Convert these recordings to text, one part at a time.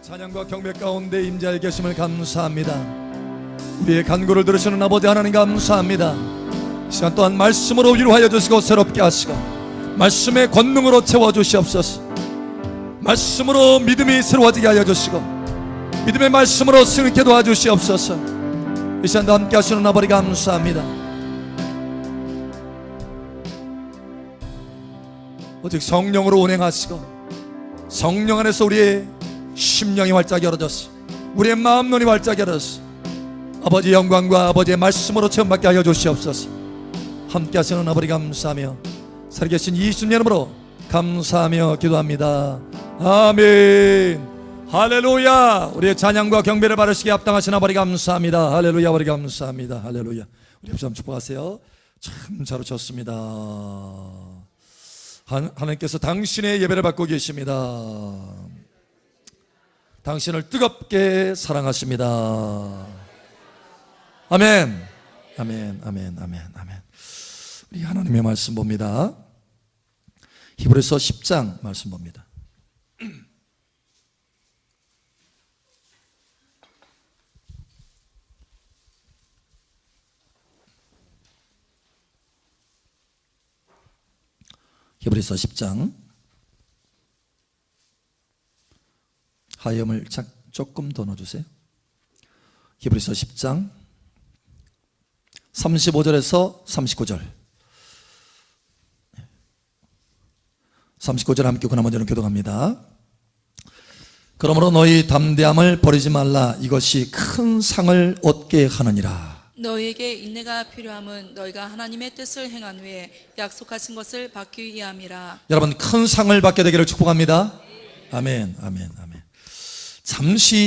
찬양과 경배 가운데 임재하여 계심을 감사합니다. 우리의 간구를 들으시는 아버지 하나님 감사합니다. 이 시간 또한 말씀으로 위로하여 주시고 새롭게 하시고 말씀의 권능으로 채워주시옵소서. 말씀으로 믿음이 새로워지게 하여 주시고 믿음의 말씀으로 승리케 도와주시옵소서. 이 시간도 함께 하시는 아버지 감사합니다. 오직 성령으로 운행하시고 성령 안에서 우리의 심령이 활짝 열어졌어. 우리의 마음 눈이 활짝 열어졌어. 아버지 영광과 아버지의 말씀으로 체험받게 하여 주시옵소서. 함께 하시는 아버지 감사하며 살아계신 예수님 이름으로 감사하며 기도합니다. 아멘. 할렐루야. 우리의 찬양과 경배를 받으시기에 합당하신 아버지 감사합니다. 할렐루야. 아버지 감사합니다. 할렐루야. 우리 옆 사람 축복하세요. 참 잘 오셨습니다. 하나님께서 당신의 예배를 받고 계십니다. 당신을 뜨겁게 사랑하십니다. 아멘. 아멘. 아멘. 아멘. 아멘. 우리 하나님의 말씀 봅니다. 히브리서 10장 말씀 봅니다. 히브리서 10장 하염을 조금 더 넣어주세요. 히브리서 10장 35절에서 39절 39절 함께 읽고 나머지는 교독합니다. 그러므로 너희 담대함을 버리지 말라. 이것이 큰 상을 얻게 하느니라. 너희에게 인내가 필요함은 너희가 하나님의 뜻을 행한 후에 약속하신 것을 받기 위함이라. 여러분 큰 상을 받게 되기를 축복합니다. 아멘. 아멘. 아멘.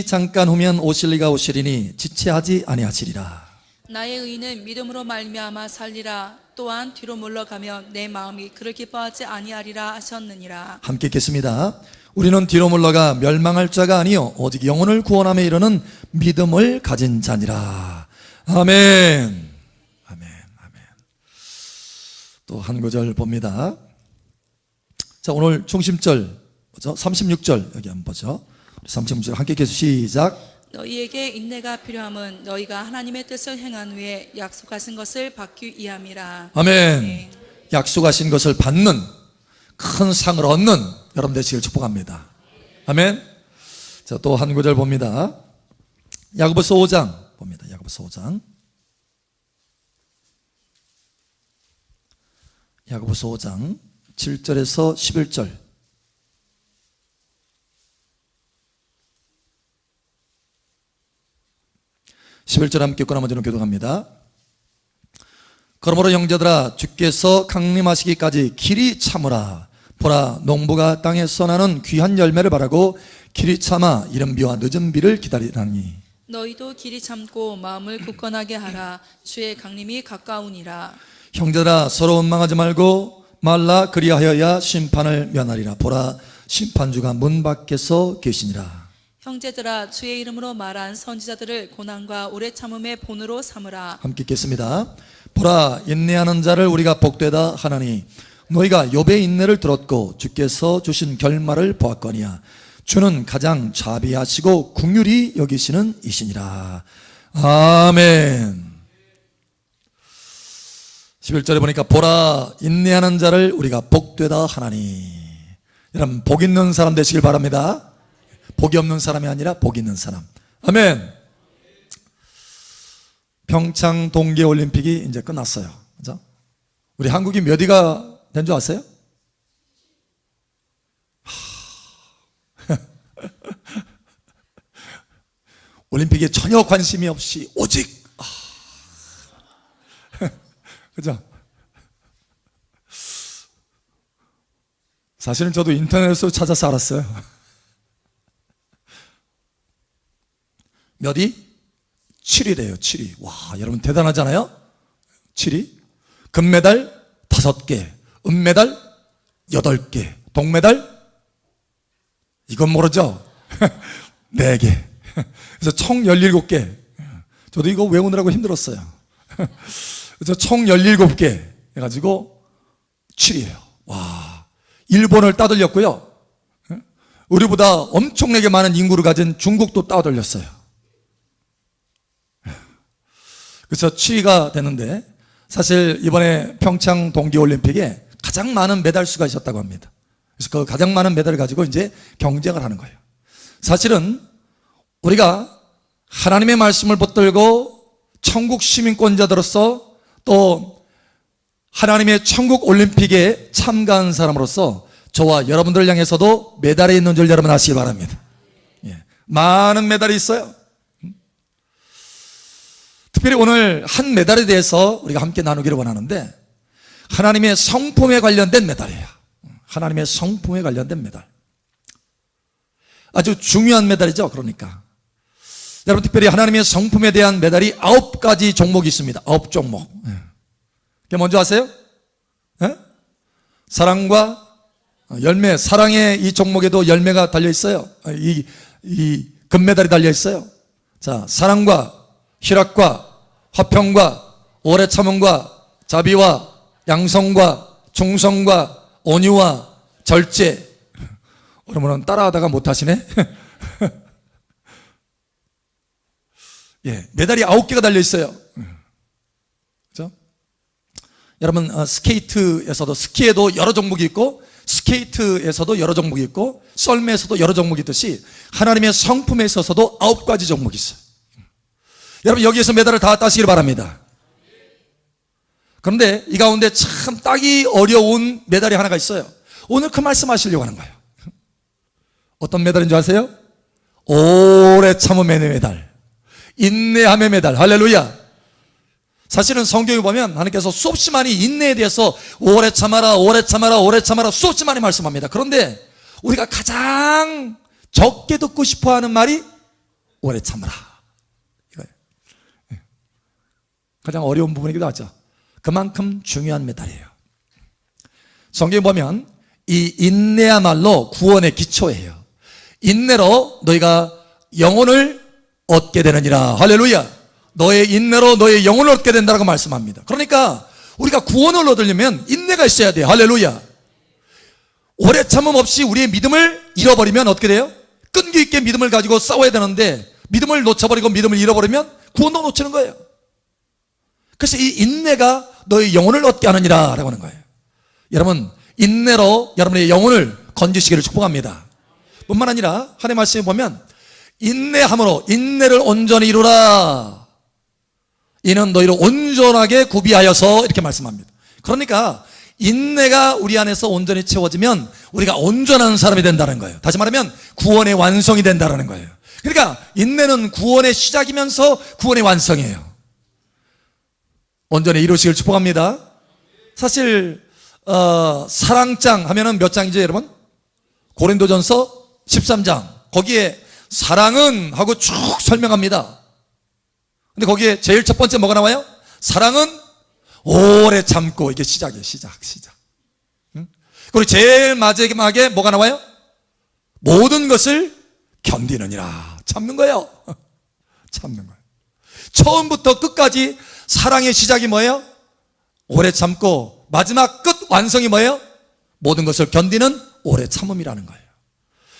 잠깐 후면 오실 이가 오시리니 지체하지 아니하시리라. 나의 의인은 믿음으로 말미암아 살리라. 또한 뒤로 물러가면 내 마음이 그를 기뻐하지 아니하리라 하셨느니라. 함께 읽겠습니다. 우리는 뒤로 물러가 멸망할 자가 아니요 오직 영혼을 구원함에 이르는 믿음을 가진 자니라. 아멘. 아멘. 아멘. 또 한 구절 봅니다. 자, 오늘 중심절 뭐죠? 36절 여기 한번 보죠. 36절 함께 계속 시작. 너희에게 인내가 필요함은 너희가 하나님의 뜻을 행한 후에 약속하신 것을 받기 위함이라. 아멘. 네. 약속하신 것을 받는 큰 상을 얻는 여러분 되시길 축복합니다. 아멘. 자, 또 한 구절 봅니다. 야고보서 5장 봅니다. 야고보서 5장. 야고보서 5장 7절에서 11절. 11절 함께 읽고 나머지는 교독합니다. 그러므로 형제들아 주께서 강림하시기까지 길이 참으라. 보라 농부가 땅에서 나는 귀한 열매를 바라고 길이 참아 이른 비와 늦은 비를 기다리라니. 너희도 길이 참고 마음을 굳건하게 하라. 주의 강림이 가까우니라. 형제들아 서로 원망하지 말고 말라. 그리하여야 심판을 면하리라. 보라 심판주가 문 밖에서 계시니라. 형제들아 주의 이름으로 말한 선지자들을 고난과 오래 참음의 본으로 삼으라. 함께 읽겠습니다. 보라 인내하는 자를 우리가 복되다 하나니 너희가 욥의 인내를 들었고 주께서 주신 결말을 보았거니와 주는 가장 자비하시고 긍휼히 여기시는 이시니라. 아멘. 11절에 보니까 보라 인내하는 자를 우리가 복되다 하나니. 여러분 복 있는 사람 되시길 바랍니다. 복이 없는 사람이 아니라 복 있는 사람. 아멘. 평창 동계올림픽이 이제 끝났어요. 그죠? 우리 한국이 몇 위가 된 줄 아세요? 올림픽에 전혀 관심이 없이 오직 그죠? 사실은 저도 인터넷으로 찾아서 알았어요. 몇 위? 7위래요. 7위. 와, 여러분 대단하잖아요. 7위. 금메달 5개, 은메달 8개, 동메달 이건 모르죠? 4개. 그래서 총 17개. 저도 이거 외우느라고 힘들었어요. 그래서 총 17개 해가지고 7위예요. 와, 일본을 따돌렸고요. 우리보다 엄청나게 많은 인구를 가진 중국도 따돌렸어요. 그래서 7위가 되는데, 사실 이번에 평창 동계올림픽에 가장 많은 메달 수가 있었다고 합니다. 그래서 그 가장 많은 메달을 가지고 이제 경쟁을 하는 거예요. 사실은 우리가 하나님의 말씀을 붙들고 천국 시민권자들로서 또 하나님의 천국 올림픽에 참가한 사람으로서 저와 여러분들을 향해서도 메달이 있는 줄 여러분 아시기 바랍니다. 예, 많은 메달이 있어요. 특별히 오늘 한 메달에 대해서 우리가 함께 나누기를 원하는데, 하나님의 성품에 관련된 메달이에요. 하나님의 성품에 관련된 메달. 아주 중요한 메달이죠. 그러니까 여러분, 특별히 하나님의 성품에 대한 메달이 9가지 종목이 있습니다. 9종목. 그게 뭔지 아세요? 예? 사랑과 열매. 사랑의 이 종목에도 열매가 달려 있어요. 이 금메달이 달려 있어요. 자, 사랑과 희락과 화평과 오래 참음과 자비와 양성과 충성과 온유와 절제. 여러분은 따라하다가 못하시네. 예, 메달이 9개가 달려 있어요. 그렇죠? 여러분, 스케이트에서도, 스키에도 여러 종목이 있고, 스케이트에서도 여러 종목이 있고, 썰매에서도 여러 종목이 있듯이 하나님의 성품에 있어서도 9가지 종목이 있어요. 여러분, 여기에서 메달을 다 따시길 바랍니다. 그런데 이 가운데 참 따기 어려운 메달이 하나가 있어요. 오늘 그 말씀 하시려고 하는 거예요. 어떤 메달인 줄 아세요? 오래 참음의 메달, 인내함의 메달. 할렐루야. 사실은 성경에 보면 하나님께서 수없이 많이 인내에 대해서 오래 참아라, 오래 참아라, 오래 참아라 수없이 많이 말씀합니다. 그런데 우리가 가장 적게 듣고 싶어하는 말이 오래 참아라, 이거예요. 가장 어려운 부분이기도 하죠. 그만큼 중요한 메달이에요. 성경에 보면 이 인내야말로 구원의 기초예요. 인내로 너희가 영혼을 얻게 되느니라. 할렐루야. 너의 인내로 너의 영혼을 얻게 된다고 말씀합니다. 그러니까 우리가 구원을 얻으려면 인내가 있어야 돼요. 할렐루야. 오래 참음 없이 우리의 믿음을 잃어버리면 어떻게 돼요? 끈기 있게 믿음을 가지고 싸워야 되는데 믿음을 놓쳐버리고 믿음을 잃어버리면 구원도 놓치는 거예요. 그래서 이 인내가 너의 영혼을 얻게 하느니라 라고 하는 거예요. 여러분, 인내로 여러분의 영혼을 건지시기를 축복합니다. 뿐만 아니라 하나님의 말씀에 보면 인내함으로 인내를 온전히 이루라. 이는 너희를 온전하게 구비하여서, 이렇게 말씀합니다. 그러니까 인내가 우리 안에서 온전히 채워지면 우리가 온전한 사람이 된다는 거예요. 다시 말하면 구원의 완성이 된다는 거예요. 그러니까 인내는 구원의 시작이면서 구원의 완성이에요. 온전히 이루시길 축복합니다. 사실 사랑장 하면은 몇 장이죠, 여러분? 고린도전서 13장. 거기에 사랑은 하고 쭉 설명합니다. 근데 거기에 제일 첫 번째 뭐가 나와요? 사랑은 오래 참고. 이게 시작이에요. 시작. 응? 그리고 제일 마지막에 뭐가 나와요? 모든 것을 견디느니라. 참는 거예요. 참는 거예요. 처음부터 끝까지 사랑의 시작이 뭐예요? 오래 참고, 마지막 끝 완성이 뭐예요? 모든 것을 견디는 오래 참음이라는 거예요.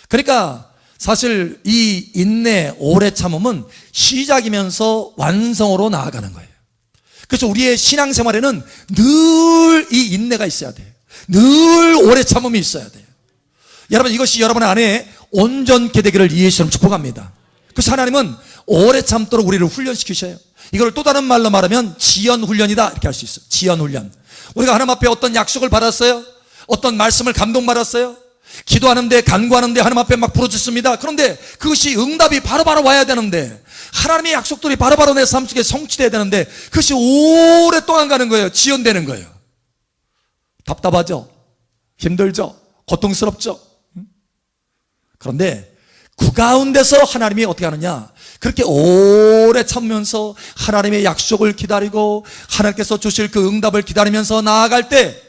그러니까 사실 이 인내, 오래 참음은 시작이면서 완성으로 나아가는 거예요. 그래서 우리의 신앙생활에는 늘 이 인내가 있어야 돼요. 늘 오래 참음이 있어야 돼요. 여러분, 이것이 여러분 안에 온전케 되기를 예수님 축복합니다. 그래서 하나님은 오래 참도록 우리를 훈련시키셔요. 이걸 또 다른 말로 말하면 지연훈련이다, 이렇게 할 수 있어요. 지연훈련. 우리가 하나님 앞에 어떤 약속을 받았어요? 어떤 말씀을 감동받았어요? 기도하는데, 간구하는데 하나님 앞에 막 부르짖습니다. 그런데 그것이 응답이 바로바로 와야 되는데, 하나님의 약속들이 바로바로 내 삶 속에 성취돼야 되는데 그것이 오랫동안 가는 거예요. 지연되는 거예요. 답답하죠? 힘들죠? 고통스럽죠? 그런데 그 가운데서 하나님이 어떻게 하느냐, 그렇게 오래 참으면서 하나님의 약속을 기다리고 하나님께서 주실 그 응답을 기다리면서 나아갈 때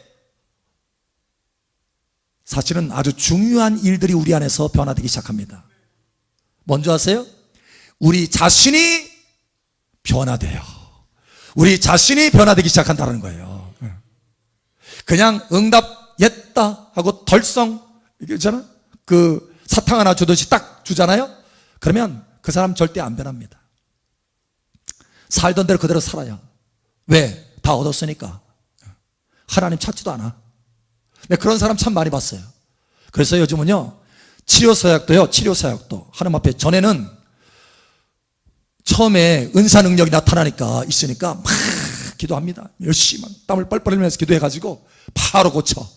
사실은 아주 중요한 일들이 우리 안에서 변화되기 시작합니다. 뭔지 아세요? 우리 자신이 변화돼요. 우리 자신이 변화되기 시작한다는 거예요. 그냥 응답 했다 하고 덜성, 이게 있잖아, 그 사탕 하나 주듯이 딱 주잖아요. 그러면 그 사람 절대 안 변합니다. 살던 대로 그대로 살아요. 왜? 다 얻었으니까. 하나님 찾지도 않아. 근데 그런 사람 참 많이 봤어요. 그래서 요즘은요, 치료사역도 하나님 앞에, 전에는 처음에 은사 능력이 나타나니까 있으니까 막 기도합니다. 열심히 땀을 뻘뻘 흘리면서 기도해가지고 바로 고쳐.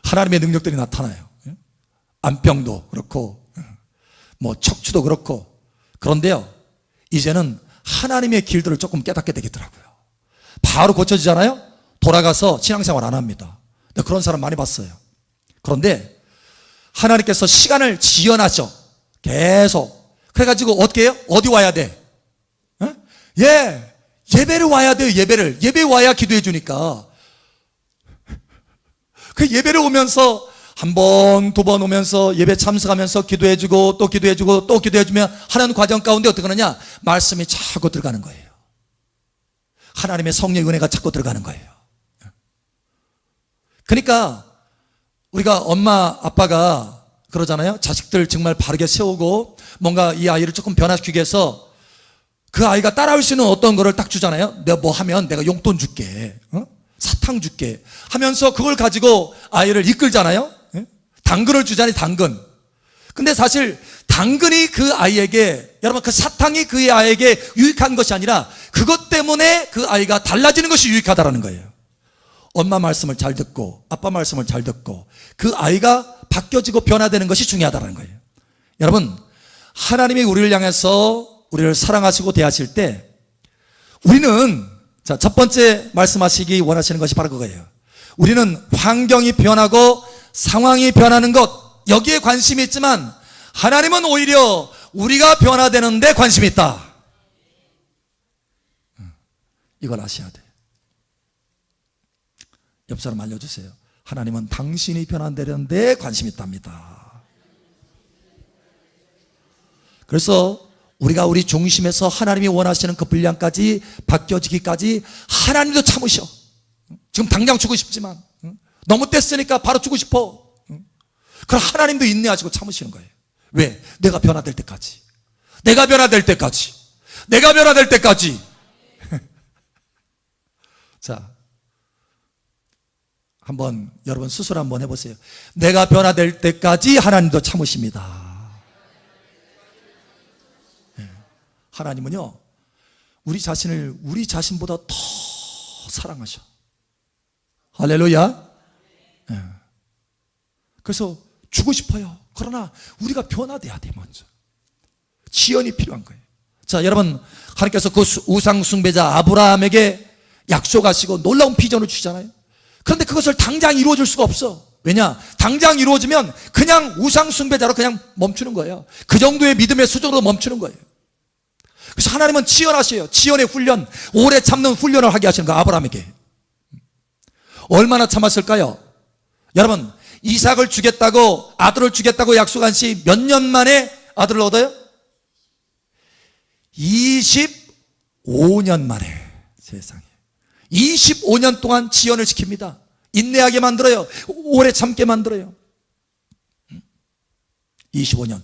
하나님의 능력들이 나타나요. 안병도 그렇고 뭐 척추도 그렇고. 그런데요, 이제는 하나님의 길들을 조금 깨닫게 되겠더라고요. 바로 고쳐지잖아요. 돌아가서 신앙생활 안 합니다. 근데 그런 사람 많이 봤어요. 그런데 하나님께서 시간을 지연하죠. 계속. 그래가지고 어떻게 해요? 어디 와야 돼? 예배를 와야 돼요. 예배 와야 기도해 주니까. 그 예배를 오면서 한 번, 두 번 오면서 예배 참석하면서 기도해 주고 또 기도해 주고 또 기도해 주면 하는 과정 가운데 어떻게 하느냐? 말씀이 자꾸 들어가는 거예요. 하나님의 성령의 은혜가 자꾸 들어가는 거예요. 그러니까 우리가 엄마 아빠가 그러잖아요. 자식들 정말 바르게 세우고 뭔가 이 아이를 조금 변화시키기 위해서 그 아이가 따라올 수 있는 어떤 거를 딱 주잖아요. 내가 뭐 하면 내가 용돈 줄게, 사탕 줄게 하면서 그걸 가지고 아이를 이끌잖아요. 당근을 주자니 당근. 근데 사실 당근이 그 아이에게, 여러분, 그 사탕이 그 아이에게 유익한 것이 아니라 그것 때문에 그 아이가 달라지는 것이 유익하다라는 거예요. 엄마 말씀을 잘 듣고 아빠 말씀을 잘 듣고 그 아이가 바뀌어지고 변화되는 것이 중요하다는 거예요. 여러분, 하나님이 우리를 향해서 우리를 사랑하시고 대하실 때 우리는, 자, 첫 번째 말씀하시기 원하시는 것이 바로 그거예요. 우리는 환경이 변하고 상황이 변하는 것, 여기에 관심이 있지만 하나님은 오히려 우리가 변화되는 데 관심이 있다. 이걸 아셔야 돼요. 옆 사람 알려주세요. 하나님은 당신이 변화되는 데 관심이 있답니다. 그래서 우리가 우리 중심에서 하나님이 원하시는 그 분량까지 바뀌어지기까지 하나님도 참으셔. 지금 당장 주고 싶지만 너무 뗐으니까 바로 주고 싶어. 그럼 하나님도 인내하시고 참으시는 거예요. 왜? 내가 변화될 때까지. 내가 변화될 때까지. 내가 변화될 때까지. 자, 한번 여러분 스스로 한번 해보세요. 내가 변화될 때까지 하나님도 참으십니다. 네. 하나님은요, 우리 자신을 우리 자신보다 더 사랑하셔. 할렐루야. 네. 그래서 주고 싶어요. 그러나 우리가 변화돼야 돼. 먼저 지연이 필요한 거예요. 자, 여러분, 하나님께서 그 우상 숭배자 아브라함에게 약속하시고 놀라운 비전을 주시잖아요. 그런데 그것을 당장 이루어질 수가 없어. 왜냐? 당장 이루어지면 그냥 우상 숭배자로 그냥 멈추는 거예요. 그 정도의 믿음의 수준으로 멈추는 거예요. 그래서 하나님은 지연하셔요. 지연의 훈련, 오래 참는 훈련을 하게 하시는 거예요. 아브라함에게. 얼마나 참았을까요? 여러분, 이삭을 주겠다고, 아들을 주겠다고 약속한 시 몇 년 만에 아들을 얻어요? 25년 만에. 세상에. 25년 동안 지연을 시킵니다. 인내하게 만들어요. 오래 참게 만들어요. 25년.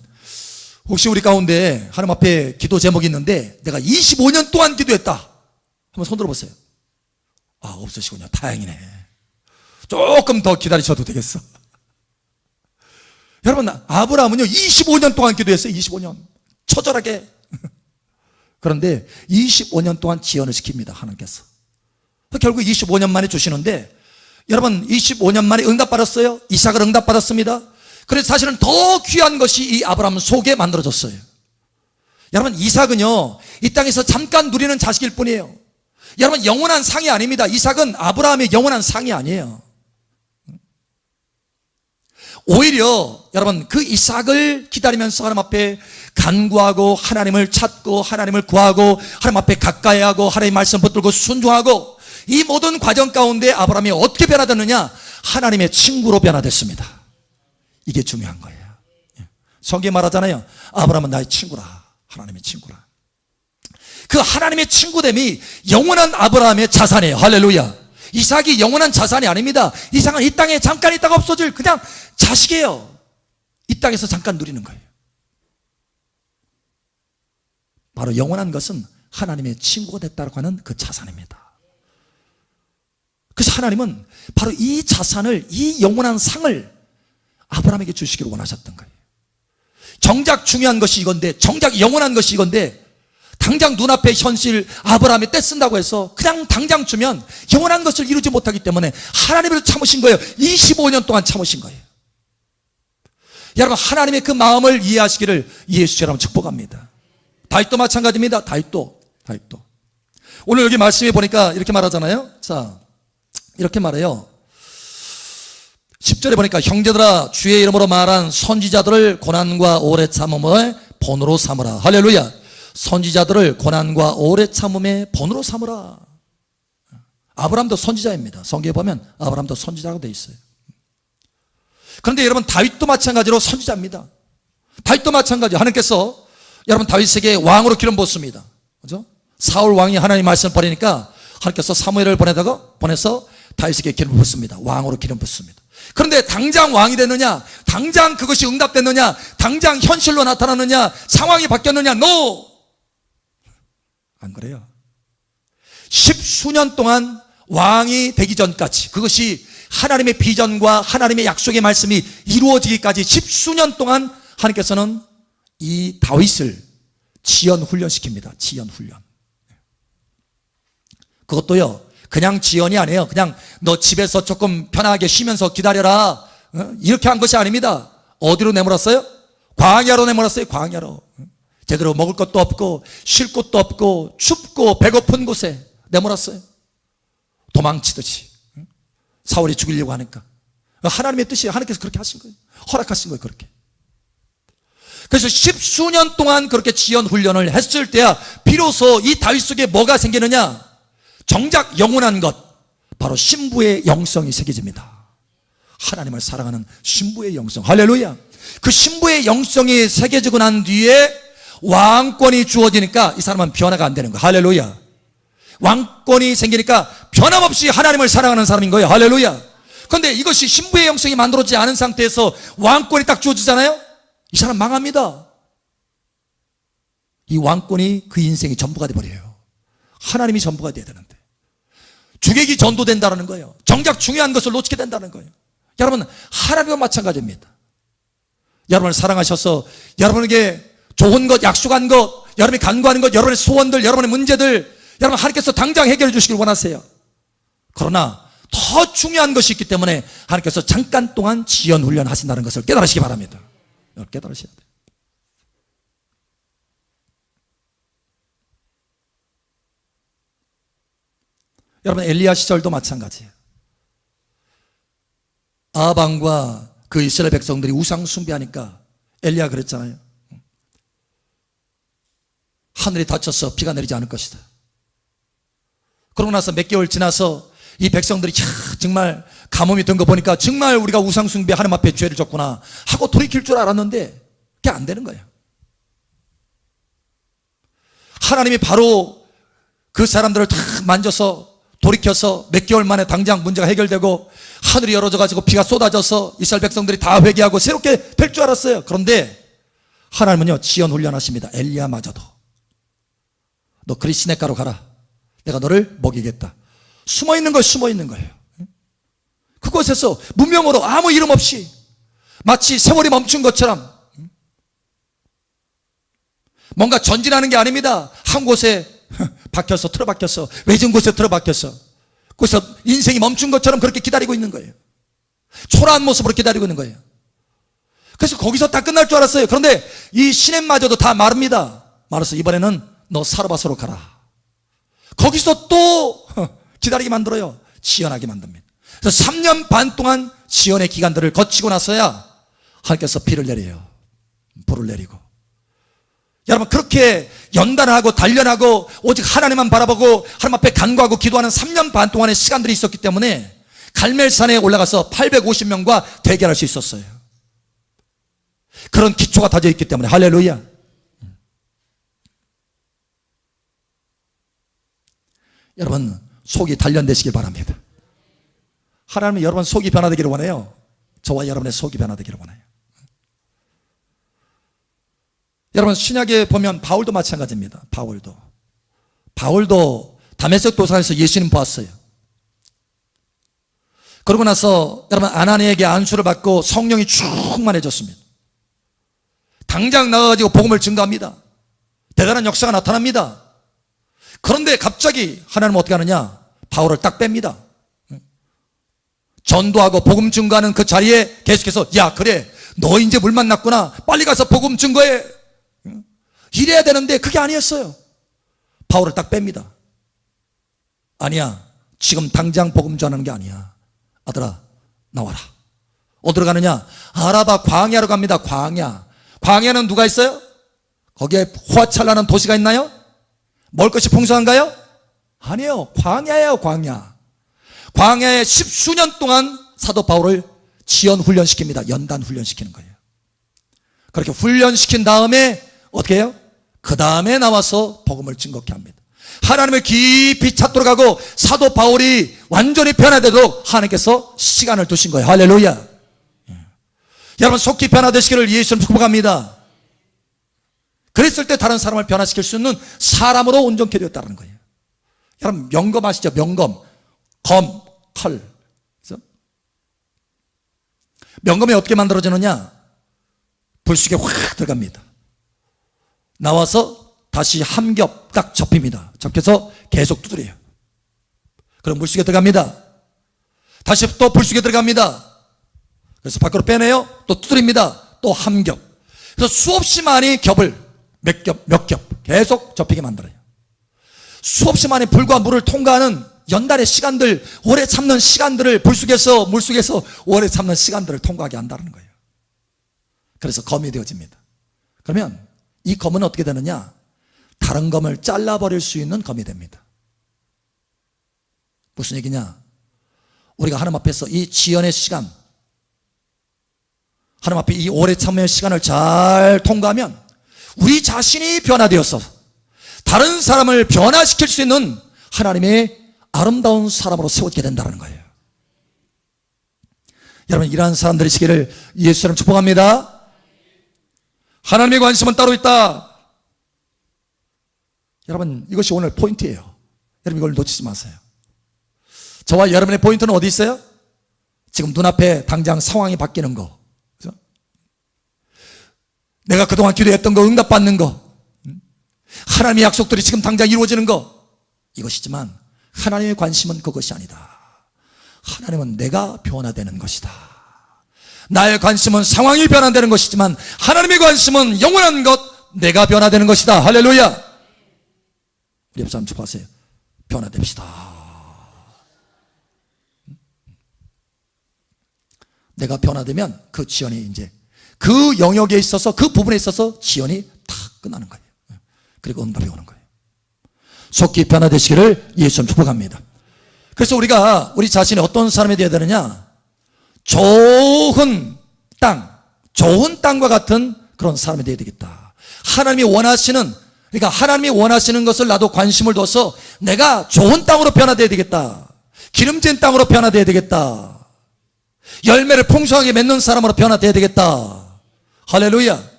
혹시 우리 가운데 하나님 앞에 기도 제목이 있는데 내가 25년 동안 기도했다, 한번 손 들어보세요. 아, 없으시군요. 다행이네. 조금 더 기다리셔도 되겠어. 여러분, 아브라함은요 25년 동안 기도했어요. 25년 처절하게. 그런데 25년 동안 지연을 시킵니다. 하나님께서. 결국 25년 만에 주시는데, 여러분, 25년 만에 응답받았어요. 이삭을 응답받았습니다. 그래서 사실은 더 귀한 것이 이 아브라함 속에 만들어졌어요. 여러분, 이삭은요 이 땅에서 잠깐 누리는 자식일 뿐이에요. 여러분, 영원한 상이 아닙니다. 이삭은 아브라함의 영원한 상이 아니에요. 오히려 여러분, 그 이삭을 기다리면서 하나님 앞에 간구하고 하나님을 찾고 하나님을 구하고 하나님 앞에 가까이하고 하나님의 말씀 붙들고 순종하고, 이 모든 과정 가운데 아브라함이 어떻게 변화됐느냐? 하나님의 친구로 변화됐습니다. 이게 중요한 거예요. 성경에 말하잖아요. 아브라함은 나의 친구라. 하나님의 친구라. 그 하나님의 친구됨이 영원한 아브라함의 자산이에요. 할렐루야. 이삭이 영원한 자산이 아닙니다. 이삭은 이 땅에 잠깐 있다가 없어질 그냥 자식이에요. 이 땅에서 잠깐 누리는 거예요. 바로 영원한 것은 하나님의 친구가 됐다고 하는 그 자산입니다. 그래서 하나님은 바로 이 자산을, 이 영원한 상을 아브라함에게 주시기를 원하셨던 거예요. 정작 중요한 것이 이건데, 정작 영원한 것이 이건데, 당장 눈앞에 현실 아브라함이 떼쓴다고 해서 그냥 당장 주면 영원한 것을 이루지 못하기 때문에 하나님을 참으신 거예요. 25년 동안 참으신 거예요. 여러분, 하나님의 그 마음을 이해하시기를 예수 이름으로 축복합니다. 다윗도 마찬가지입니다. 다윗도 오늘 여기 말씀에 보니까 이렇게 말하잖아요. 자, 이렇게 말해요. 10절에 보니까 형제들아, 주의 이름으로 말한 선지자들을 고난과 오래 참음을 본으로 삼으라. 할렐루야. 선지자들을 고난과 오래 참음의 본으로 삼으라. 아브라함도 선지자입니다. 성경에 보면 아브라함도 선지자라고 되어 있어요. 그런데 여러분, 다윗도 마찬가지로 선지자입니다. 다윗도 마찬가지. 하나님께서 여러분 다윗에게 왕으로 기름 부었습니다. 그죠? 사울 왕이 하나님 말씀을 버리니까 하나님께서 사무엘을 보내서 다윗에게 기름 부었습니다. 왕으로 기름 부었습니다. 그런데 당장 왕이 됐느냐? 당장 그것이 응답됐느냐? 당장 현실로 나타났느냐? 상황이 바뀌었느냐? No! 안 그래요. 십수년 동안 왕이 되기 전까지, 그것이 하나님의 비전과 하나님의 약속의 말씀이 이루어지기까지 십수년 동안 하나님께서는 이 다윗을 지연 훈련시킵니다. 지연 훈련. 그것도요, 그냥 지연이 아니에요. 그냥 너 집에서 조금 편하게 쉬면서 기다려라, 이렇게 한 것이 아닙니다. 어디로 내몰았어요? 광야로 내몰았어요. 광야로. 제대로 먹을 것도 없고 쉴 곳도 없고 춥고 배고픈 곳에 내몰았어요. 도망치듯이. 사울이 죽이려고 하니까. 하나님의 뜻이에요. 하나님께서 그렇게 하신 거예요. 허락하신 거예요. 그렇게. 그래서 십수년 동안 그렇게 지연 훈련을 했을 때야 비로소 이 다윗 속에 뭐가 생기느냐? 정작 영원한 것, 바로 신부의 영성이 새겨집니다. 하나님을 사랑하는 신부의 영성. 할렐루야. 그 신부의 영성이 새겨지고 난 뒤에 왕권이 주어지니까 이 사람은 변화가 안 되는 거예요. 할렐루야. 왕권이 생기니까 변함없이 하나님을 사랑하는 사람인 거예요. 할렐루야. 그런데 이것이 신부의 영성이 만들어지지 않은 상태에서 왕권이 딱 주어지잖아요. 이 사람 망합니다. 이 왕권이 그 인생이 전부가 돼버려요. 하나님이 전부가 돼야 되는데 주객이 전도된다는 거예요. 정작 중요한 것을 놓치게 된다는 거예요. 여러분, 하나님과 마찬가지입니다. 여러분을 사랑하셔서 여러분에게 좋은 것, 약속한 것, 여러분이 간구하는 것, 여러분의 소원들, 여러분의 문제들, 여러분 하나님께서 당장 해결해 주시길 원하세요. 그러나 더 중요한 것이 있기 때문에 하나님께서 잠깐 동안 지연 훈련하신다는 것을 깨달으시기 바랍니다. 여러분 깨달으셔야 돼요. 여러분, 엘리야 시절도 마찬가지예요. 아방과 그 이스라엘 백성들이 우상 숭배하니까 엘리야 그랬잖아요. 하늘이 닫혀서 비가 내리지 않을 것이다. 그러고 나서 몇 개월 지나서 이 백성들이 정말 가뭄이 든 거 보니까 정말 우리가 우상 숭배 하나님 앞에 죄를 졌구나 하고 돌이킬 줄 알았는데 그게 안 되는 거예요. 하나님이 바로 그 사람들을 다 만져서 돌이켜서 몇 개월 만에 당장 문제가 해결되고 하늘이 열어져 가지고 비가 쏟아져서 이스라엘 백성들이 다 회개하고 새롭게 될 줄 알았어요. 그런데 하나님은요, 지연 훈련하십니다. 엘리야마저도 너 그리 시냇가로 가라. 내가 너를 먹이겠다. 숨어있는 거예요. 숨어있는 거예요. 그곳에서 무명으로 아무 이름 없이 마치 세월이 멈춘 것처럼 뭔가 전진하는 게 아닙니다. 한 곳에 박혀서 틀어박혀서 외진 곳에 틀어박혀서 거기서 인생이 멈춘 것처럼 그렇게 기다리고 있는 거예요. 초라한 모습으로 기다리고 있는 거예요. 그래서 거기서 다 끝날 줄 알았어요. 그런데 이 시냇마저도 다 마릅니다. 말아서 이번에는 너 사르밧으로 가라. 거기서 또 기다리게 만들어요. 지연하게 만듭니다. 그래서 3년 반 동안 지연의 기간들을 거치고 나서야 하나님께서 비를 내려요. 불을 내리고. 여러분, 그렇게 연단하고 단련하고 오직 하나님만 바라보고 하나님 앞에 간구하고 기도하는 3년 반 동안의 시간들이 있었기 때문에 갈멜산에 올라가서 850명과 대결할 수 있었어요. 그런 기초가 다져 있기 때문에. 할렐루야. 여러분, 속이 단련되시길 바랍니다. 하나님은 여러분 속이 변화되기를 원해요. 저와 여러분의 속이 변화되기를 원해요. 여러분 신약에 보면 바울도 마찬가지입니다. 바울도 다메섹 도상에서 예수님 보았어요. 그러고 나서 여러분 아나니에게 안수를 받고 성령이 충만해졌습니다. 당장 나가가지고 복음을 증거합니다. 대단한 역사가 나타납니다. 그런데 갑자기 하나님은 어떻게 하느냐? 바울을 딱 뺍니다. 전도하고 복음 증거하는 그 자리에 계속해서 야 그래 너 이제 물 만났구나 빨리 가서 복음 증거해 이래야 되는데 그게 아니었어요. 바울을 딱 뺍니다. 아니야 지금 당장 복음 전하는 게 아니야. 아들아 나와라. 어디로 가느냐? 아라바 광야로 갑니다. 광야는 누가 있어요? 거기에 호화찬란한 도시가 있나요? 먹을 것이 풍성한가요? 아니에요. 광야예요. 광야에 10수년 동안 사도 바울을 지연 훈련시킵니다. 연단 훈련시키는 거예요. 그렇게 훈련시킨 다음에 어떻게 해요? 그 다음에 나와서 복음을 증거케 합니다. 하나님을 깊이 찾도록 하고 사도 바울이 완전히 변화되도록 하나님께서 시간을 두신 거예요. 할렐루야. 여러분 속히 변화되시기를 예수님 축복합니다. 그랬을 때 다른 사람을 변화시킬 수 있는 사람으로 온전케 되었다는 거예요. 여러분 명검 아시죠? 명검, 검, 칼. 명검이 어떻게 만들어지느냐? 불 속에 확 들어갑니다. 나와서 다시 한 겹 딱 접힙니다. 접혀서 계속 두드려요. 그럼 물속에 들어갑니다. 다시 또 불속에 들어갑니다. 그래서 밖으로 빼내요. 또 두드립니다. 또 한 겹. 그래서 수없이 많이 겹을 몇 겹 계속 접히게 만들어요. 수없이 많이 불과 물을 통과하는 연달의 시간들, 오래 참는 시간들을 물속에서 오래 참는 시간들을 통과하게 한다는 거예요. 그래서 검이 되어집니다. 그러면 이 검은 어떻게 되느냐? 다른 검을 잘라버릴 수 있는 검이 됩니다. 무슨 얘기냐? 우리가 하나님 앞에서 이 지연의 시간, 하나님 앞에 이 오래 참는 시간을 잘 통과하면 우리 자신이 변화되어서 다른 사람을 변화시킬 수 있는 하나님의 아름다운 사람으로 세워지게 된다는 거예요. 여러분 이러한 사람들이시기를 예수님 축복합니다. 하나님의 관심은 따로 있다. 여러분 이것이 오늘 포인트예요. 여러분 이걸 놓치지 마세요. 저와 여러분의 포인트는 어디 있어요? 지금 눈앞에 당장 상황이 바뀌는 거, 그렇죠? 내가 그동안 기도했던 거 응답받는 거, 하나님의 약속들이 지금 당장 이루어지는 거, 이것이지만 하나님의 관심은 그것이 아니다. 하나님은 내가 변화되는 것이다. 나의 관심은 상황이 변화되는 것이지만 하나님의 관심은 영원한 것, 내가 변화되는 것이다. 할렐루야. 우리 옆 사람 축복하세요. 변화됩시다. 내가 변화되면 그 지연이 이제 그 영역에 있어서 그 부분에 있어서 지연이 탁 끝나는 거예요. 그리고 응답이 오는 거예요. 속히 변화되시기를 예수님 축복합니다. 그래서 우리가 우리 자신이 어떤 사람이 되어야 되느냐? 좋은 땅과 같은 그런 사람이 되어야 되겠다. 하나님이 원하시는 것을 나도 관심을 둬서 내가 좋은 땅으로 변화되어야 되겠다. 기름진 땅으로 변화되어야 되겠다. 열매를 풍성하게 맺는 사람으로 변화되어야 되겠다. 할렐루야.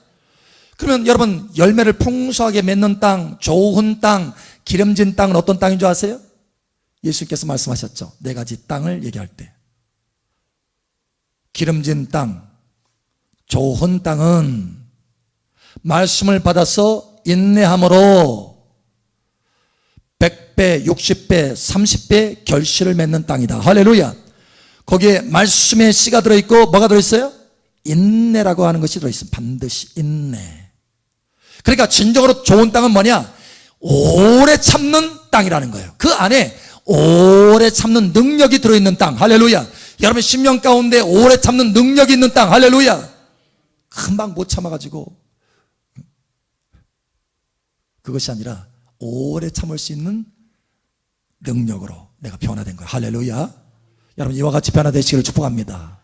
그러면 여러분 열매를 풍성하게 맺는 땅, 좋은 땅, 기름진 땅은 어떤 땅인 줄 아세요? 예수께서 말씀하셨죠. 네 가지 땅을 얘기할 때 기름진 땅, 좋은 땅은 말씀을 받아서 인내함으로 100배, 60배, 30배 결실을 맺는 땅이다. 할렐루야. 거기에 말씀의 씨가 들어있고 뭐가 들어있어요? 인내라고 하는 것이 들어있습니다. 반드시 인내. 그러니까 진정으로 좋은 땅은 뭐냐? 오래 참는 땅이라는 거예요. 그 안에 오래 참는 능력이 들어있는 땅. 할렐루야. 여러분 심령 가운데 오래 참는 능력이 있는 땅. 할렐루야. 금방 못 참아가지고 그것이 아니라 오래 참을 수 있는 능력으로 내가 변화된 거예요. 할렐루야. 여러분 이와 같이 변화되시기를 축복합니다.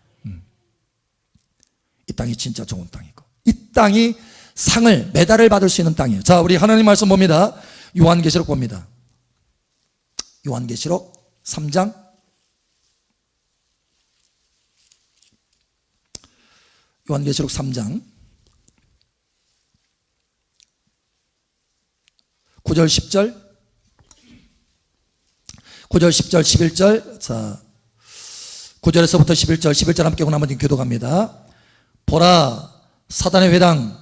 이 땅이 진짜 좋은 땅이고 이 땅이 상을 메달을 받을 수 있는 땅이에요. 자, 우리 하나님 말씀 봅니다. 요한계시록 봅니다. 요한계시록 3장 요한계시록 3장 9절 10절 9절 10절 11절 자 9절에서부터 11절 함께 나머지 교독합니다. 보라 사단의 회당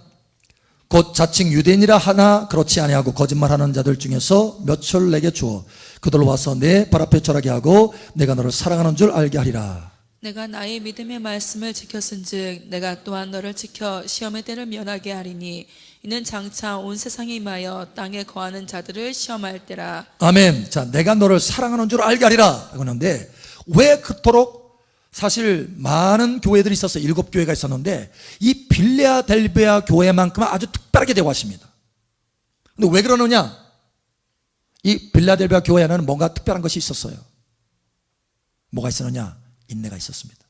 곧 자칭 유대인이라 하나 그렇지 아니하고 거짓말하는 자들 중에서 몇을 내게 주어 그들로 와서 내 발 앞에 절하게 하고 내가 너를 사랑하는 줄 알게 하리라. 내가 나의 믿음의 말씀을 지켰은즉 내가 또한 너를 지켜 시험의 때를 면하게 하리니 이는 장차 온 세상에 임하여 땅에 거하는 자들을 시험할 때라. 아멘. 자, 내가 너를 사랑하는 줄 알게 하리라 그러는데 왜 그토록 사실 많은 교회들이 있었어요. 7교회가 있었는데 이 빌레아델베아 교회만큼은 아주 특별하게 대우하십니다. 근데 왜 그러느냐? 이 빌레아델베아 교회에는 뭔가 특별한 것이 있었어요. 뭐가 있었느냐? 인내가 있었습니다.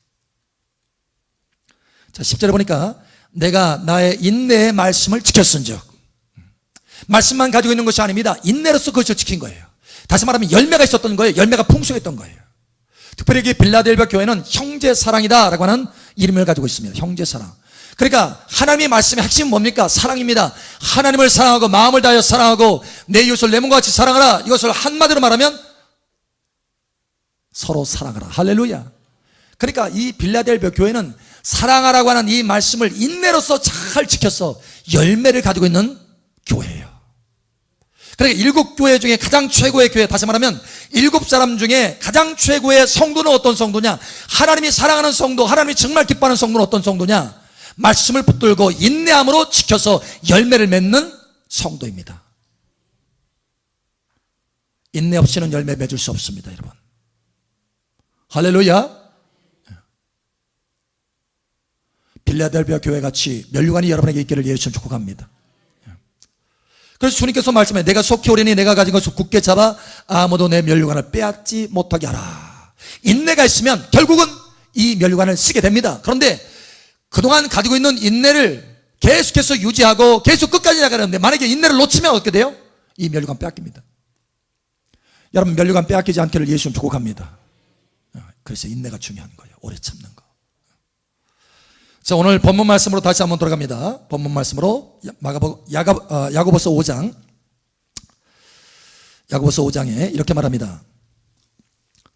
자, 10절에 보니까 내가 나의 인내의 말씀을 지켰은즉, 말씀만 가지고 있는 것이 아닙니다. 인내로서 그것을 지킨 거예요. 다시 말하면 열매가 있었던 거예요. 열매가 풍성했던 거예요. 특별히 이 빌라델베아 교회는 형제사랑이다 라고 하는 이름을 가지고 있습니다. 형제사랑. 그러니까 하나님의 말씀의 핵심은 뭡니까? 사랑입니다. 하나님을 사랑하고 마음을 다하여 사랑하고 내 이웃을 내 몸과 같이 사랑하라. 이것을 한마디로 말하면 서로 사랑하라. 할렐루야. 그러니까 이 빌라델베아 교회는 사랑하라고 하는 이 말씀을 인내로서 잘 지켜서 열매를 가지고 있는 교회예요. 그러니까 7교회 중에 가장 최고의 교회, 다시 말하면 7사람 중에 가장 최고의 성도는 어떤 성도냐? 하나님이 사랑하는 성도, 하나님이 정말 기뻐하는 성도는 어떤 성도냐? 말씀을 붙들고 인내함으로 지켜서 열매를 맺는 성도입니다. 인내 없이는 열매 맺을 수 없습니다, 여러분. 할렐루야. 빌라델베아 교회 같이 면류관이 여러분에게 있기를 예수님 축복합니다. 그래서 주님께서 말씀해 내가 속히 오리니 내가 가진 것을 굳게 잡아 아무도 내 면류관을 빼앗지 못하게 하라. 인내가 있으면 결국은 이 면류관을 쓰게 됩니다. 그런데 그동안 가지고 있는 인내를 계속해서 유지하고 계속 끝까지 나가는데 만약에 인내를 놓치면 어떻게 돼요? 이 면류관 빼앗깁니다. 여러분 면류관 빼앗기지 않기를 예수님 축복합니다. 그래서 인내가 중요한 거예요. 오래 참는 거. 자, 오늘 본문 말씀으로 다시 한번 돌아갑니다. 본문 말씀으로 야고보서 5장 야고보서 5장에 이렇게 말합니다.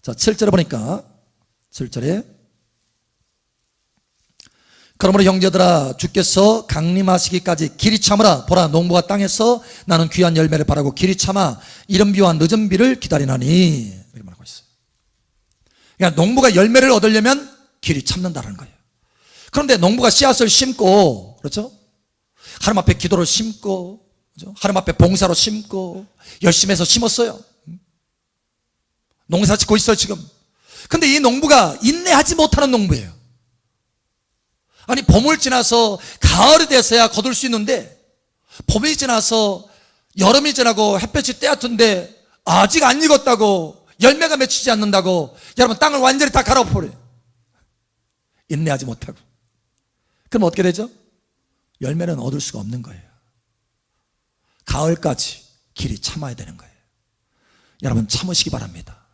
자, 7절에 보니까 7절에 그러므로 형제들아 주께서 강림하시기까지 길이 참으라. 보라 농부가 땅에서 나는 귀한 열매를 바라고 길이 참아 이른 비와 늦은 비를 기다리나니 이렇게 말하고 있어요. 그러니까 농부가 열매를 얻으려면 길이 참는다는 거예요. 그런데 농부가 씨앗을 심고, 그렇죠? 하나님 앞에 기도를 심고, 그렇죠? 하나님 앞에 봉사로 심고, 열심히 해서 심었어요. 농사 짓고 있어요, 지금. 근데 이 농부가 인내하지 못하는 농부예요. 아니, 봄을 지나서 가을이 돼서야 거둘 수 있는데, 봄이 지나서 여름이 지나고 햇볕이 떼었던데, 아직 안 익었다고, 열매가 맺히지 않는다고, 여러분, 땅을 완전히 다 갈아엎어버려요. 인내하지 못하고. 그럼 어떻게 되죠? 열매는 얻을 수가 없는 거예요. 가을까지 길이 참아야 되는 거예요. 여러분 참으시기 바랍니다.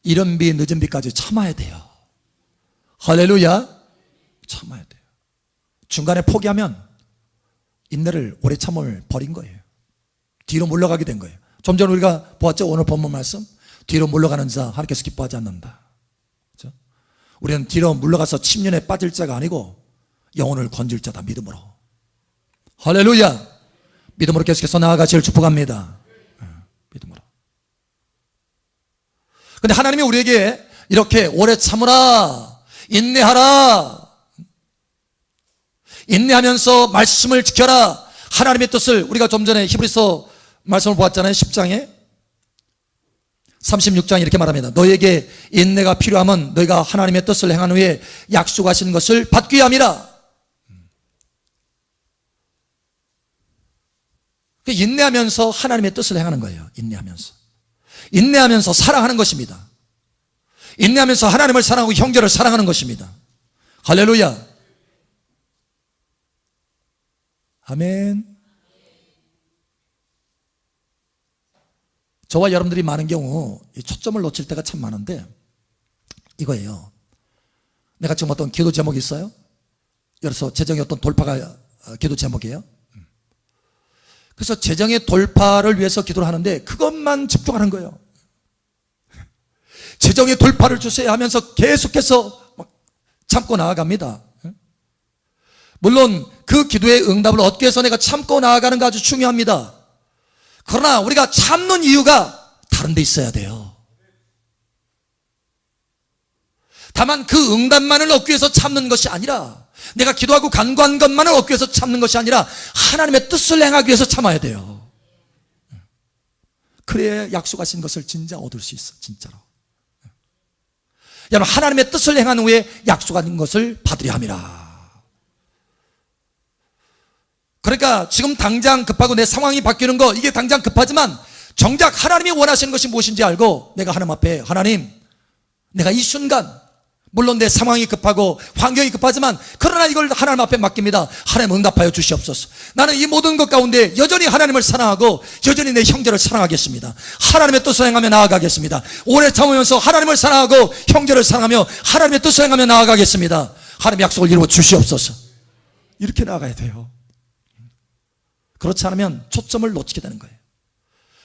이른 비 늦은 비까지 참아야 돼요. 할렐루야. 참아야 돼요. 중간에 포기하면 인내를 오래 참을 버린 거예요. 뒤로 물러가게 된 거예요. 좀 전에 우리가 보았죠? 오늘 본문 말씀. 뒤로 물러가는 자 하나님께서 기뻐하지 않는다. 그렇죠? 우리는 뒤로 물러가서 침륜에 빠질 자가 아니고 영혼을 건질 자다. 믿음으로. 할렐루야. 믿음으로 계속해서 나아가시길 축복합니다. 믿음으로. 근데 하나님이 우리에게 이렇게 오래 참으라, 인내하라, 인내하면서 말씀을 지켜라, 하나님의 뜻을, 우리가 좀 전에 히브리서 말씀을 보았잖아요. 10장에 36장 이렇게 말합니다. 너에게 인내가 필요하면 너희가 하나님의 뜻을 행한 후에 약속하신 것을 받기 위함이라. 인내하면서 하나님의 뜻을 행하는 거예요. 인내하면서 사랑하는 것입니다. 인내하면서 하나님을 사랑하고 형제를 사랑하는 것입니다. 할렐루야. 아멘. 저와 여러분들이 많은 경우 초점을 놓칠 때가 참 많은데 이거예요. 내가 지금 어떤 기도 제목이 있어요. 그래서 재정의 어떤 돌파가 기도 제목이에요. 그래서 재정의 돌파를 위해서 기도를 하는데 그것만 집중하는 거예요. 재정의 돌파를 주세요 하면서 계속해서 막 참고 나아갑니다. 물론 그 기도의 응답을 얻기 위해서 내가 참고 나아가는 게 아주 중요합니다. 그러나 우리가 참는 이유가 다른 데 있어야 돼요. 다만 그 응답만을 얻기 위해서 참는 것이 아니라, 내가 기도하고 간구한 것만을 얻기 위해서 참는 것이 아니라 하나님의 뜻을 행하기 위해서 참아야 돼요. 그래야 약속하신 것을 진짜 얻을 수 있어, 진짜로. 여러분, 하나님의 뜻을 행한 후에 약속한 것을 받으려 함이라. 그러니까 지금 당장 급하고 내 상황이 바뀌는 거, 이게 당장 급하지만 정작 하나님이 원하시는 것이 무엇인지 알고 내가 하나님 앞에, 하나님, 내가 이 순간, 물론 내 상황이 급하고 환경이 급하지만 그러나 이걸 하나님 앞에 맡깁니다. 하나님 응답하여 주시옵소서. 나는 이 모든 것 가운데 여전히 하나님을 사랑하고 여전히 내 형제를 사랑하겠습니다. 하나님의 뜻을 행하며 나아가겠습니다. 오래 참으면서 하나님을 사랑하고 형제를 사랑하며 하나님의 뜻을 행하며 나아가겠습니다. 하나님 약속을 이루어 주시옵소서. 이렇게 나아가야 돼요. 그렇지 않으면 초점을 놓치게 되는 거예요.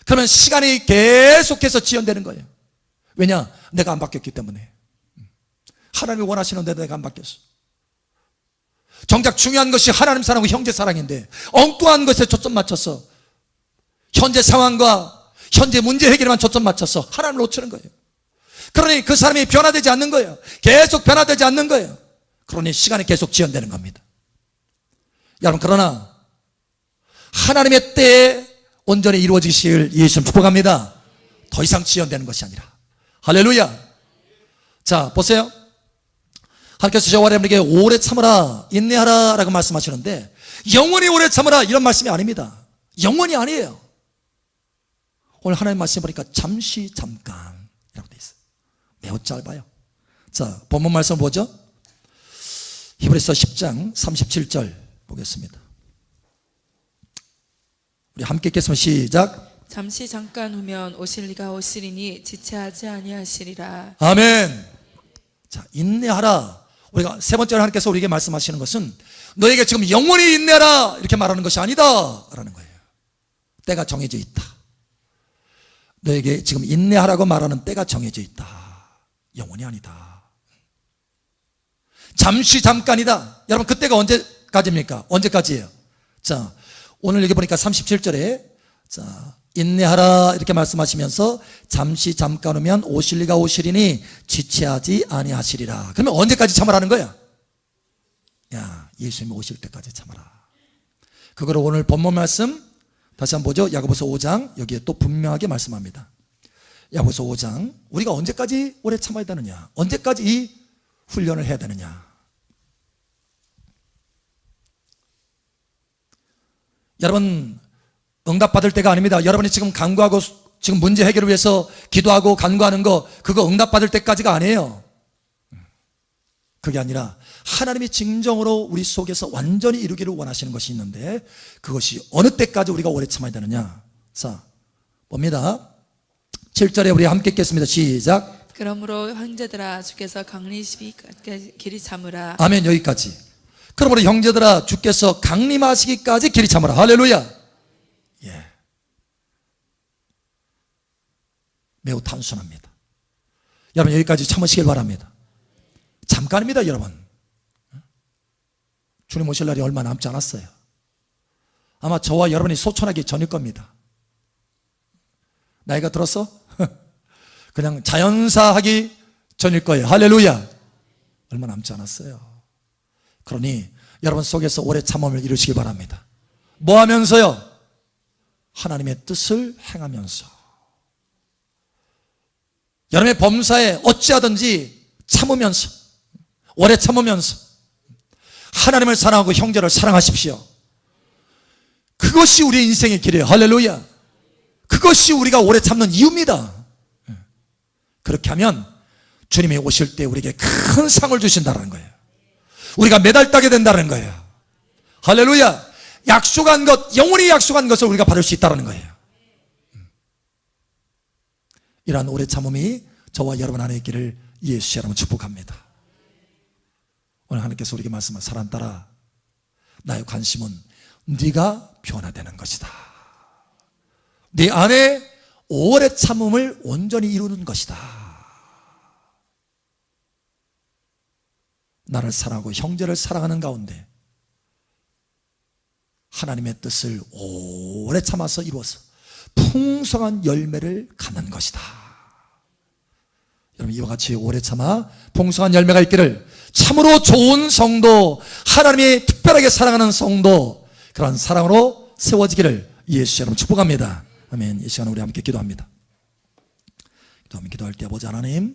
그러면 시간이 계속해서 지연되는 거예요. 왜냐? 내가 안 바뀌었기 때문에. 하나님이 원하시는데 내가 안 바뀌었어. 정작 중요한 것이 하나님 사랑하고 형제 사랑인데 엉뚱한 것에 초점 맞춰서 현재 상황과 현재 문제 해결에만 초점 맞춰서 하나님을 놓치는 거예요. 그러니 그 사람이 변화되지 않는 거예요. 계속 변화되지 않는 거예요. 그러니 시간이 계속 지연되는 겁니다. 여러분, 그러나 하나님의 때에 온전히 이루어지시길 예수님 축복합니다. 더 이상 지연되는 것이 아니라. 할렐루야. 자, 보세요. 하나님께서 저와 여러분에게 오래 참으라, 인내하라 라고 말씀하시는데 영원히 오래 참으라 이런 말씀이 아닙니다. 영원히 아니에요. 오늘 하나님 말씀 보니까 잠시 잠깐이라고 되어 있어요. 매우 짧아요. 자, 본문 말씀 보죠. 히브리서 10장 37절 보겠습니다. 우리 함께 읽겠습니다. 시작. 잠시 잠깐 후면 오실 이가 오시리니 지체하지 아니하시리라. 아멘. 자, 인내하라. 우리가 세 번째로 하나님께서 우리에게 말씀하시는 것은 너에게 지금 영원히 인내하라 이렇게 말하는 것이 아니다 라는 거예요. 때가 정해져 있다. 너에게 지금 인내하라고 말하는 때가 정해져 있다. 영원히 아니다. 잠시 잠깐이다. 여러분, 그때가 언제까지입니까? 언제까지예요? 자, 오늘 여기 보니까 37절에 자, 인내하라 이렇게 말씀하시면서 잠시 잠깐 후면 오실 이가 오시리니 지체하지 아니하시리라. 그러면 언제까지 참으라는 거야? 야, 예수님이 오실 때까지 참아라. 그거를 오늘 본문 말씀 다시 한번 보죠. 야고보서 5장 여기에 또 분명하게 말씀합니다. 야고보서 5장, 우리가 언제까지 오래 참아야 되느냐, 언제까지 이 훈련을 해야 되느냐. 여러분, 응답받을 때가 아닙니다. 여러분이 지금 간구하고 지금 문제 해결을 위해서 기도하고 간구하는 거, 그거 응답받을 때까지가 아니에요. 그게 아니라 하나님이 진정으로 우리 속에서 완전히 이루기를 원하시는 것이 있는데 그것이 어느 때까지 우리가 오래 참아야 되느냐. 자, 봅니다. 7절에 우리 함께 읽겠습니다. 시작. 그러므로 형제들아 주께서 강림하시기까지 길이 참으라. 아멘. 여기까지. 그러므로 형제들아 주께서 강림하시기까지 길이 참으라. 할렐루야. 예. 매우 단순합니다. 여러분, 여기까지 참으시길 바랍니다. 잠깐입니다, 여러분. 주님 오실 날이 얼마 남지 않았어요. 아마 저와 여러분이 소천하기 전일 겁니다. 나이가 들었어? 그냥 자연사하기 전일 거예요. 할렐루야. 얼마 남지 않았어요. 그러니 여러분 속에서 오래 참음을 이루시기 바랍니다. 뭐 하면서요? 하나님의 뜻을 행하면서. 여러분의 범사에 어찌하든지 참으면서, 오래 참으면서 하나님을 사랑하고 형제를 사랑하십시오. 그것이 우리 인생의 길이에요. 할렐루야. 그것이 우리가 오래 참는 이유입니다. 그렇게 하면 주님이 오실 때 우리에게 큰 상을 주신다는 거예요. 우리가 메달 따게 된다는 거예요. 할렐루야. 약속한 것, 영원히 약속한 것을 우리가 받을 수 있다는 거예요. 이러한 오래 참음이 저와 여러분 안에 있기를 예수 여러분 축복합니다. 오늘 하나님께서 우리에게 말씀한 사람 따라 나의 관심은 네가 변화되는 것이다. 네 안에 오래 참음을 온전히 이루는 것이다. 나를 사랑하고 형제를 사랑하는 가운데 하나님의 뜻을 오래 참아서 이루어서 풍성한 열매를 갖는 것이다. 여러분, 이와 같이 오래 참아 풍성한 열매가 있기를, 참으로 좋은 성도, 하나님이 특별하게 사랑하는 성도, 그런 사랑으로 세워지기를 예수 이름으로 축복합니다. 아멘. 이 시간에 우리 함께 기도합니다. 기도할 때 아버지 하나님,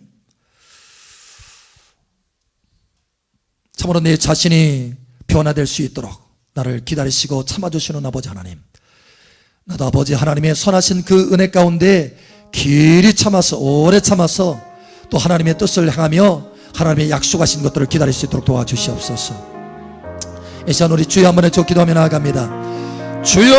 참으로 내 자신이 변화될 수 있도록 나를 기다리시고 참아주시는 아버지 하나님, 나도 아버지 하나님의 선하신 그 은혜 가운데 길이 참아서, 오래 참아서 또 하나님의 뜻을 향하며 하나님의 약속하신 것들을 기다릴 수 있도록 도와주시옵소서. 이 시간 우리 주여 한번 외쳐 기도하며 나아갑니다. 주여,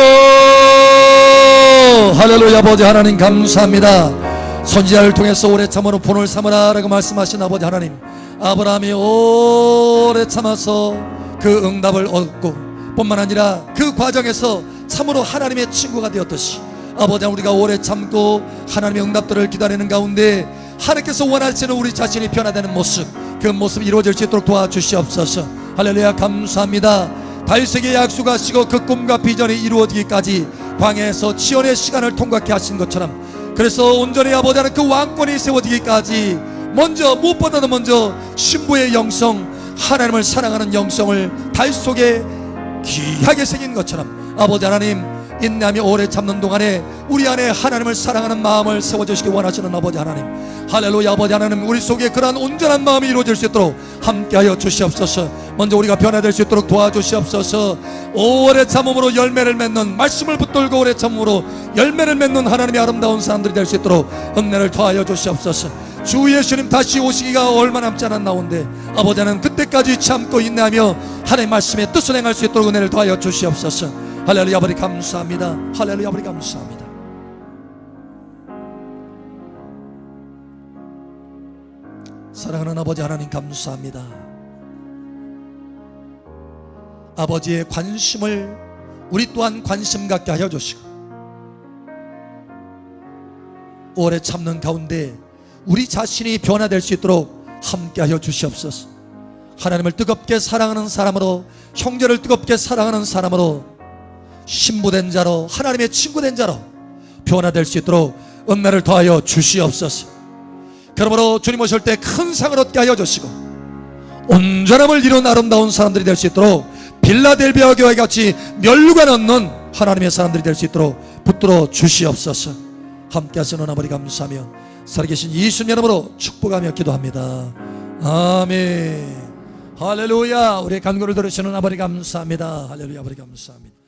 할렐루야. 아버지 하나님 감사합니다. 선지자를 통해서 오래 참으로 본을 삼으라 라고 말씀하신 아버지 하나님, 아브라함이 오래 참아서 그 응답을 얻고 뿐만 아니라 그 과정에서 참으로 하나님의 친구가 되었듯이 아버지, 우리가 오래 참고 하나님의 응답들을 기다리는 가운데 하나님께서 원하시는 우리 자신이 변화되는 모습, 그 모습이 이루어질 수 있도록 도와주시옵소서. 할렐루야. 감사합니다. 다윗에게 약속하시고 그 꿈과 비전이 이루어지기까지 광야에서 지연의 시간을 통과케 하신 것처럼, 그래서 온전히 아버지 하나님 그 왕권이 세워지기까지 먼저, 무엇보다도 먼저 신부의 영성, 하나님을 사랑하는 영성을 다윗 속에 귀하게 새긴 것처럼 아버지 하나님, 인내하며 오래 참는 동안에 우리 안에 하나님을 사랑하는 마음을 세워주시기 원하시는 아버지 하나님, 할렐루야. 아버지 하나님, 우리 속에 그러한 온전한 마음이 이루어질 수 있도록 함께하여 주시옵소서. 먼저 우리가 변화될 수 있도록 도와주시옵소서. 오래 참음으로 열매를 맺는, 말씀을 붙들고 오래 참음으로 열매를 맺는 하나님의 아름다운 사람들이 될 수 있도록 은혜를 더하여 주시옵소서. 주 예수님 다시 오시기가 얼마 남지 않았나온데 아버지 하나님, 그때까지 참고 인내하며 하나님의 말씀에 뜻을 행할 수 있도록 은혜를 더하여 주시옵소서. 할렐루야. 아버지 감사합니다. 할렐루야. 아버지 감사합니다. 사랑하는 아버지 하나님 감사합니다. 아버지의 관심을 우리 또한 관심 갖게 하여 주시고, 오래 참는 가운데 우리 자신이 변화될 수 있도록 함께 하여 주시옵소서. 하나님을 뜨겁게 사랑하는 사람으로, 형제를 뜨겁게 사랑하는 사람으로, 신부된 자로, 하나님의 친구된 자로 변화될 수 있도록 은혜를 더하여 주시옵소서. 그러므로 주님 오실 때 큰 상을 얻게 하여 주시고 온전함을 이룬 아름다운 사람들이 될 수 있도록, 빌라델비아 교회 같이 멸류관 얻는 하나님의 사람들이 될 수 있도록 붙들어 주시옵소서. 함께 하시는 아버지 감사하며 살아계신 예수님 이름으로 축복하며 기도합니다. 아멘. 할렐루야. 우리의 간구를 들으시는 아버지 감사합니다. 할렐루야. 아버지 감사합니다.